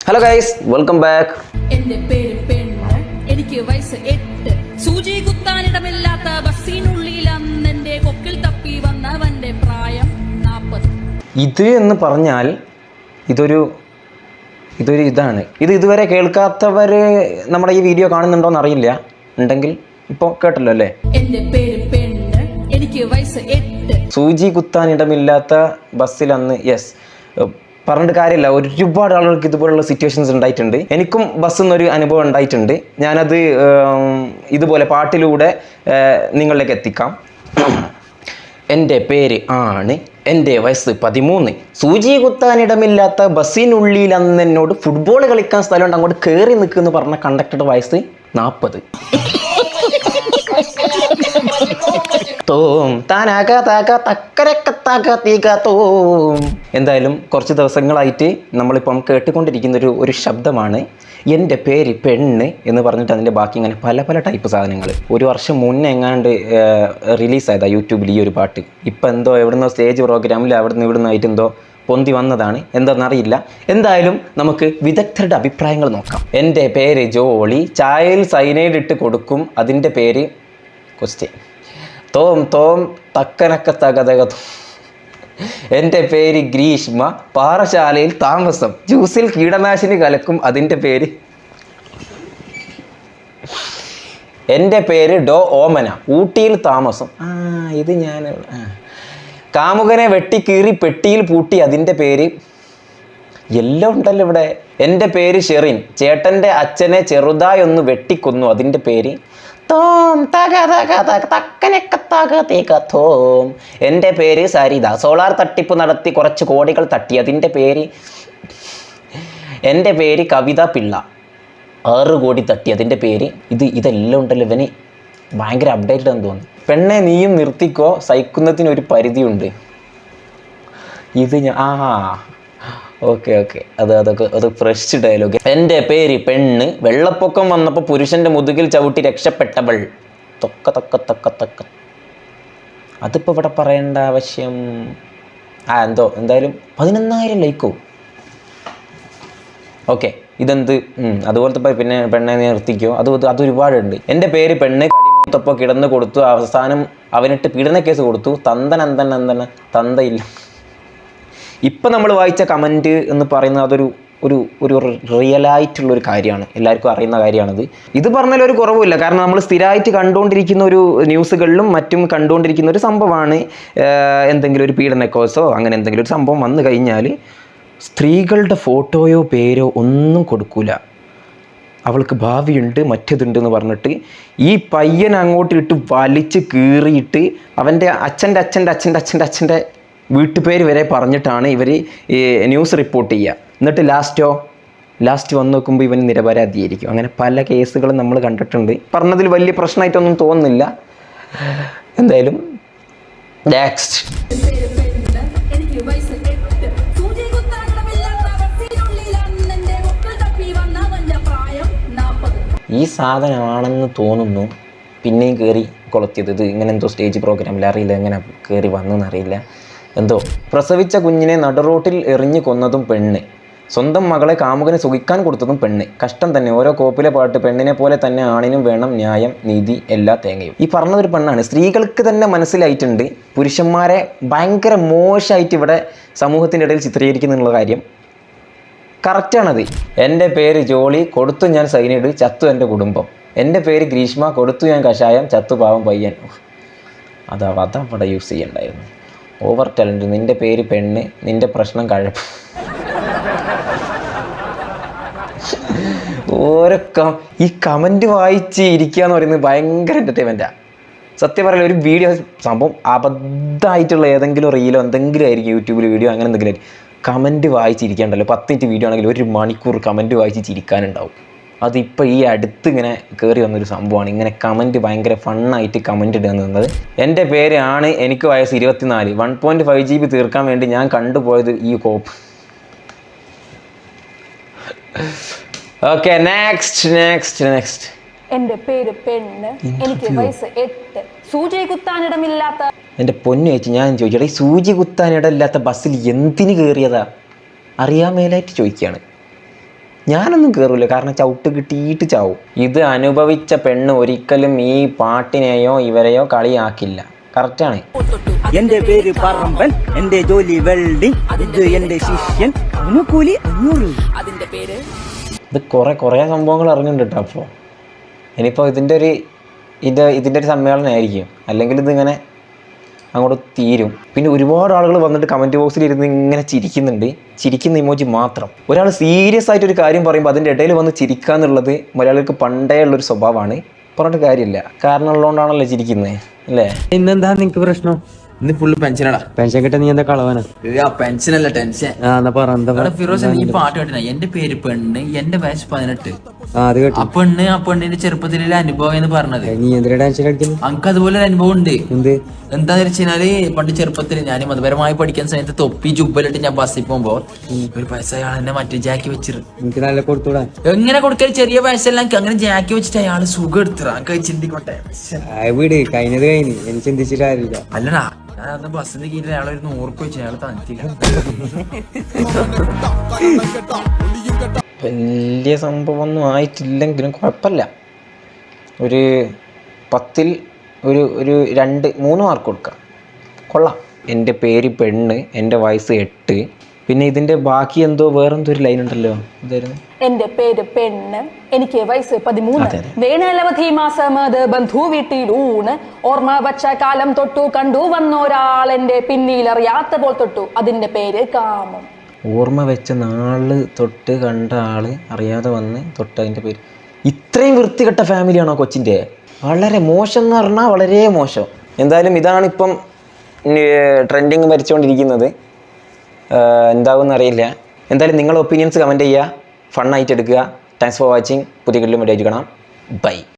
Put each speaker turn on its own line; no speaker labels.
Hello guys, welcome back.
എന്റെ പേര് പെണ്ണ്, എനിക്ക് വയസ്സ് 8. സൂചി കുത്താനിടമില്ലാത്ത ബസ്സിനുള്ളിൽ അന്നെന്റെ കൊക്കിൽ തപ്പി വന്നവന്റെ പ്രായം 40.
ഇത് എന്ന് പറഞ്ഞാൽ ഇതൊരു ഇതാണ്. ഇതുവരെ കേൾക്കാത്തവർ നമ്മുടെ ഈ വീഡിയോ കാണുന്നുണ്ടോന്ന് അറിയില്ല. ഉണ്ടെങ്കിൽ ഇപ്പോൾ കേട്ടല്ലോ അല്ലേ.
എന്റെ പേര് പെണ്ണ്, എനിക്ക് വയസ്സ് 8.
സൂചി കുത്താനിടമില്ലാത്ത ബസ്സിൽ അന്ന് യെസ് പറഞ്ഞിട്ട് കാര്യമില്ല. ഒരുപാട് ആളുകൾക്ക് ഇതുപോലുള്ള സിറ്റുവേഷൻസ് ഉണ്ടായിട്ടുണ്ട്. എനിക്കും ബസ്സിൽ നിന്നൊരു അനുഭവം ഉണ്ടായിട്ടുണ്ട്. ഞാനത് ഇതുപോലെ പാട്ടിലൂടെ നിങ്ങളിലേക്ക് എത്തിക്കാം. എൻ്റെ പേര് ആണ്, എൻ്റെ വയസ്സ് 13. സൂചി കുത്താനിടമില്ലാത്ത ബസ്സിനുള്ളിൽ അന്ന് എന്നോട് ഫുട്ബോൾ കളിക്കാൻ സ്ഥലമുണ്ട്, അങ്ങോട്ട് കയറി നിൽക്കുമെന്ന് പറഞ്ഞ കണ്ടക്ടറുടെ വയസ്സ് 40. എന്തായാലും കുറച്ച് ദിവസങ്ങളായിട്ട് നമ്മളിപ്പം കേട്ടുകൊണ്ടിരിക്കുന്ന ഒരു ശബ്ദമാണ് എൻ്റെ പേര് പെണ്ണ് എന്ന് പറഞ്ഞിട്ട് അതിൻ്റെ ബാക്കി ഇങ്ങനെ പല പല ടൈപ്പ് സാധനങ്ങൾ. ഒരു വർഷം മുന്നേ എങ്ങാണ്ട് റിലീസായതാണ് യൂട്യൂബിൽ ഈ ഒരു പാട്ട്. ഇപ്പം എന്തോ എവിടുന്നോ സ്റ്റേജ് പ്രോഗ്രാമിൽ അവിടുന്ന് ഇവിടുന്നായിട്ട് എന്തോ പൊന്തി വന്നതാണ്, എന്താണെന്നറിയില്ല. എന്തായാലും നമുക്ക് വിദഗ്ധരുടെ അഭിപ്രായങ്ങൾ നോക്കാം. എൻ്റെ പേര് ജോളി, ചായയിൽ സൈനൈഡ് ഇട്ട് കൊടുക്കും, അതിൻ്റെ പേര് ക്വസ്റ്റ്യൻ തോം തോം തക്കനക്ക തകതക. എൻ്റെ പേര് ഗ്രീഷ്മ, പാറശാലയിൽ താമസം, ജ്യൂസിൽ കീടനാശിനി കലക്കും, അതിൻ്റെ പേര്. എൻ്റെ പേര് ഡോ ഓമന, ഊട്ടിയിൽ താമസം. ഇത് ഞാൻ കാമുകനെ വെട്ടിക്കീറി പെട്ടിയിൽ പൂട്ടി, അതിൻ്റെ പേര്. എല്ലാം ഉണ്ടല്ലോ ഇവിടെ. എൻ്റെ പേര് ഷെറിൻ, ചേട്ടൻ്റെ അച്ഛനെ ചെറുതായി ഒന്ന് വെട്ടിക്കൊന്നു, അതിൻ്റെ പേര്. തോം തക തക തക തക്കനക്ക തക തക തോം. എൻ്റെ പേര് സരിത, സോളാർ തട്ടിപ്പ് നടത്തി കുറച്ച് കോടികൾ തട്ടി, അതിൻ്റെ പേര്. എൻ്റെ പേര് കവിത പിള്ള, 6 കോടി തട്ടി, അതിൻ്റെ പേര്. ഇതെല്ലാം ഉണ്ടല്ലോ. ഇവന് ഭയങ്കര അപ്ഡേറ്റഡ് എന്ന് തോന്നുന്നു. പെണ്ണെ നീയും നിർത്തിക്കോ, സഹിക്കുന്നതിനൊരു പരിധിയുണ്ട്. ഇത് ഞാൻ ഓക്കെ അത് ഫ്രഷ് ഡയലോഗ്. എൻ്റെ പേര് പെണ്ണ്, വെള്ളപ്പൊക്കം വന്നപ്പോൾ പുരുഷൻ്റെ മുതുകിൽ ചവിട്ടി രക്ഷപ്പെട്ടവൾ. തൊക്ക. അതിപ്പോൾ ഇവിടെ പറയേണ്ട ആവശ്യം. എന്തായാലും 11,000 ലൈക്കോ. ഓക്കെ, ഇതെന്ത് അതുപോലത്തെ പിന്നെ പെണ്ണെ നിർത്തിക്കോ, അതൊരുപാടുണ്ട്. എൻ്റെ പേര് പെണ്ണ്, കടിമൂത്തപ്പോൾ കിടന്ന് കൊടുത്തു, അവസാനം അവനിട്ട് പീഡന കേസ് കൊടുത്തു, തന്തയില്ല. ഇപ്പം നമ്മൾ വായിച്ച കമൻറ്റ് എന്ന് പറയുന്നത് അതൊരു റിയലായിട്ടുള്ളൊരു കാര്യമാണ്, എല്ലാവർക്കും അറിയുന്ന കാര്യമാണിത്. ഇത് പറഞ്ഞാൽ ഒരു കുറവുമില്ല, കാരണം നമ്മൾ സ്ഥിരമായിട്ട് കണ്ടുകൊണ്ടിരിക്കുന്ന ഒരു ന്യൂസുകളിലും മറ്റും കണ്ടുകൊണ്ടിരിക്കുന്ന ഒരു സംഭവമാണ്. എന്തെങ്കിലും ഒരു പീഡന കേസോ അങ്ങനെ എന്തെങ്കിലും ഒരു സംഭവം വന്നു കഴിഞ്ഞാൽ സ്ത്രീകളുടെ ഫോട്ടോയോ പേരോ ഒന്നും കൊടുക്കൂല. അവൾക്ക് ഭാവിയുണ്ട്, മറ്റേതുണ്ട് എന്ന് പറഞ്ഞിട്ട് ഈ പയ്യൻ അങ്ങോട്ട് ഇട്ട് വലിച്ച് കീറിയിട്ട് അവൻ്റെ അച്ഛൻ്റെ വീട്ടുപേര് വരെ പറഞ്ഞിട്ടാണ് ഇവർ ന്യൂസ് റിപ്പോർട്ട് ചെയ്യുക. എന്നിട്ട് ലാസ്റ്റ് വന്ന് നോക്കുമ്പോൾ ഇവൻ നിരപരാധിയായിരിക്കും. അങ്ങനെ പല കേസുകളും നമ്മൾ കണ്ടിട്ടുണ്ട്. പറഞ്ഞതിൽ വലിയ പ്രശ്നമായിട്ടൊന്നും തോന്നുന്നില്ല. എന്തായാലും നെക്സ്റ്റ്. ഈ സാധനമാണെന്ന് തോന്നുന്നു പിന്നെയും കയറി കൊളുത്തിയത്. ഇത് ഇങ്ങനെ എന്തോ സ്റ്റേജ് പ്രോഗ്രാമിൽ, അറിയില്ല എങ്ങനെ കയറി വന്നെന്നറിയില്ല. എന്തോ പ്രസവിച്ച കുഞ്ഞിനെ നടുറോട്ടിൽ എറിഞ്ഞു കൊന്നതും പെണ്ണ്, സ്വന്തം മകളെ കാമുകന് സുഖിക്കാൻ കൊടുത്തതും പെണ്ണ്. കഷ്ടം തന്നെ, ഓരോ കോപ്പിലെ പാട്ട്. പെണ്ണിനെ പോലെ തന്നെ ആണിനും വേണം ന്യായം, നീതി, എല്ലാ തേങ്ങയും. ഈ പറഞ്ഞതൊരു പെണ്ണാണ്. സ്ത്രീകൾക്ക് തന്നെ മനസ്സിലായിട്ടുണ്ട് പുരുഷന്മാരെ ഭയങ്കര മോശമായിട്ട് ഇവിടെ സമൂഹത്തിൻ്റെ ഇടയിൽ ചിത്രീകരിക്കുന്നുള്ള കാര്യം. കറക്റ്റാണത്. എൻ്റെ പേര് ജോളി, കൊടുത്തു ഞാൻ സൈനൈഡ്, ചത്തു എൻ്റെ കുടുംബം. എൻ്റെ പേര് ഗ്രീഷ്മ, കൊടുത്തു ഞാൻ കഷായം, ചത്തു പാവം പയ്യൻ. അതവിടെ യൂസ് ചെയ്യണ്ടായിരുന്നു. Over talent. നിൻ്റെ പേര് പെണ്ണ്, നിൻ്റെ പ്രശ്നം കഴപ്പ്. ഈ കമൻറ്റ് വായിച്ച് ഇരിക്കുക എന്ന് പറയുന്നത് ഭയങ്കര എൻ്റർടൈൻമെൻറ്റാണ്. സത്യം പറയില്ല, ഒരു വീഡിയോ സംഭവം അബദ്ധമായിട്ടുള്ള ഏതെങ്കിലും റീലോ എന്തെങ്കിലും ആയിരിക്കും, യൂട്യൂബിൽ വീഡിയോ അങ്ങനെ എന്തെങ്കിലും ആയിരിക്കും. കമൻറ്റ് വായിച്ചിരിക്കാണ്ടല്ലോ, 10 മിനിറ്റ് വീഡിയോ ആണെങ്കിൽ 1 മണിക്കൂർ കമൻറ്റ് വായിച്ച് ചിരിക്കാനുണ്ടാവും. അതിപ്പോൾ ഈ അടുത്ത് ഇങ്ങനെ കയറി വന്നൊരു സംഭവമാണ്. ഇങ്ങനെ കമൻറ്റ് ഭയങ്കര ഫണ്ണായിട്ട് കമൻറ്റ് ഇടുക എന്നത്. എൻ്റെ പേര് ആണ്, എനിക്ക് വയസ്സ് 24, 1.5 GB തീർക്കാൻ വേണ്ടി ഞാൻ കണ്ടുപോയത് ഈ കോപ്പ്. Okay, next.
എന്റെ പേര് പെണ്ണ്, എനിക്ക് വയസ്സ് 8. സൂചി കുത്താനിടമില്ലാത്ത.
എൻ്റെ പൊന്നു ചേച്ചി, ഞാൻ ചോദിച്ചോട്ടെ, ഈ സൂചി കുത്താനിടമില്ലാത്ത ബസ്സിൽ എന്തിന് കയറിയതാ? അറിയാൻ മേലായിട്ട് ചോദിക്കുകയാണ്. ഞാനൊന്നും കയറില്ല, കാരണം ചവിട്ട് കിട്ടിയിട്ട് ചാവും. ഇത് അനുഭവിച്ച പെണ്ണ് ഒരിക്കലും ഈ പാട്ടിനെയോ ഇവരെയോ കളിയാക്കില്ല. കറക്റ്റാണ്.
എന്റെ പേര് പറമ്പൻ, എന്റെ ജോലി വെൽഡിംഗ്, ഇത് എന്റെ ശിഷ്യൻ, കൂലി 500.
അതിന്റെ പേര്
ഇത് കുറേ സംഭവങ്ങൾ അറിഞ്ഞിട്ടുണ്ട് കേട്ടോ. അപ്പോൾ ഇനിയിപ്പോൾ ഇതിൻ്റെ ഒരു സമ്മേളനമായിരിക്കും, അല്ലെങ്കിൽ ഇതിങ്ങനെ അങ്ങോട്ട് തീരും. പിന്നെ ഒരുപാട് ആളുകൾ വന്നിട്ട് കമൻറ്റ് ബോക്സിൽ ഇരുന്ന് ഇങ്ങനെ ചിരിക്കുന്ന ഇമോജി മാത്രം. ഒരാൾ സീരിയസ് ആയിട്ടൊരു കാര്യം പറയുമ്പോൾ അതിൻ്റെ ഇടയിൽ വന്ന് ചിരിക്കുക എന്നുള്ളത് മലയാളികൾക്ക് പണ്ടേ ഉള്ളൊരു സ്വഭാവമാണ്. പറഞ്ഞിട്ട് കാര്യമില്ല, കാരണം ഉള്ളതുകൊണ്ടാണല്ലോ ചിരിക്കുന്നത് അല്ലേ?
ഇന്നെന്താ നിനക്ക് പ്രശ്നം?
ഇന്ന് ഫുള്ള് പെൻഷനടാ.
പെൻഷൻ കിട്ടാൻ നീ എന്താ കളവാനാ?
പെൻഷൻ അല്ല ടെൻഷൻ.
എന്നാ പറ എന്താ?
ഫിറോസ് നീ പാട്ട് കേട്ടിന? എന്റെ പേര് പെണ്ണ്, എന്റെ വയസ്സ് 18.
അത് കേട്ടു.
ആ പെണ്ണിന്റെ ചെറുപ്പത്തിലെ അനുഭവം എന്ന് പറഞ്ഞത്.
നീ എന്തിനാ ടെൻഷൻ അടിക്കുന്നു?
നമുക്ക് അതുപോലെ ഒരു അനുഭവം ഉണ്ട്.
എന്ത്?
എന്താന്ന് വെച്ചാല് പണ്ട് ചെറുപ്പത്തിൽ ഞാൻ മതപരമായി പഠിക്കുന്ന സമയത്ത് തൊപ്പി ജുബലിട്ട് ഞാൻ ബസ്സിൽ പോകുമ്പോ ഒരു പൈസ അയാൾ എന്നെ മറ്റേ ജാക്കി വെച്ചിട്ട്.
എനിക്ക് നല്ല കൊടുത്തൂടാ.
എങ്ങനെ കൊടുക്കൽ? ചെറിയ പൈസയെല്ലാം അങ്ങനെ ജാക്കി വെച്ചിട്ട് അയാള് സുഖം എടുത്തിട്ട് അങ്ങനെ ചിന്തിക്കോട്ടെ.
വീട് കഴിഞ്ഞത് കഴിഞ്ഞ് എനിക്ക് ചിന്തിച്ചിട്ട് കാര്യമില്ല.
അല്ലടാ, ഞാൻ അന്ന് ബസ്സിന്റെ കീഴിൽ അയാൾ ഒരു 100 വെച്ച് അയാൾ തന്നിട്ടില്ല.
വലിയ സംഭവമൊന്നും ആയിട്ടില്ലെങ്കിലും കുഴപ്പമില്ല. ഒരു 10ൽ ഒരു 2-3 മാർക്ക് കൊടുക്കാം, കൊള്ളാം. എൻ്റെ പേര് പെണ്ണ്, എൻ്റെ വയസ്സ് 8. പിന്നെ ഇതിൻ്റെ ബാക്കി വേറെന്തോ ഒരു ലൈൻ ഉണ്ടല്ലോ, ഇതായിരുന്നു.
എന്റെ പേര് പെണ്ണ്, എനിക്ക് വയസ്സ് 13. വേനലവധി മാസമത് ബന്ധു വീട്ടിലൂണ്, ഓർമ്മ വച്ച കാലം തൊട്ടു കണ്ടു വന്നൊരാൾ എന്റെ പിന്നിലറിയാത്ത പോൽ തൊട്ടു, അതിന്റെ പേര് കാമം.
ഓർമ്മ വെച്ച നാള് തൊട്ട് കണ്ട ആള് അറിയാതെ വന്ന് തൊട്ട്, അതിൻ്റെ പേര്. ഇത്രയും വൃത്തികെട്ട ഫാമിലിയാണോ കൊച്ചിൻ്റെ? വളരെ മോശം എന്ന് പറഞ്ഞാൽ വളരെ മോശം. എന്തായാലും ഇതാണിപ്പം ട്രെൻഡിങ് ഭരിച്ചുകൊണ്ടിരിക്കുന്നത്. എന്താവുമെന്ന് അറിയില്ല. എന്തായാലും നിങ്ങളുടെ ഒപ്പീനിയൻസ് കമൻറ്റ് ചെയ്യുക, ഫണ്ണായിട്ട് എടുക്കുക. Thanks for watching. പുതിയ വീഡിയോ കാണാം. ബൈ.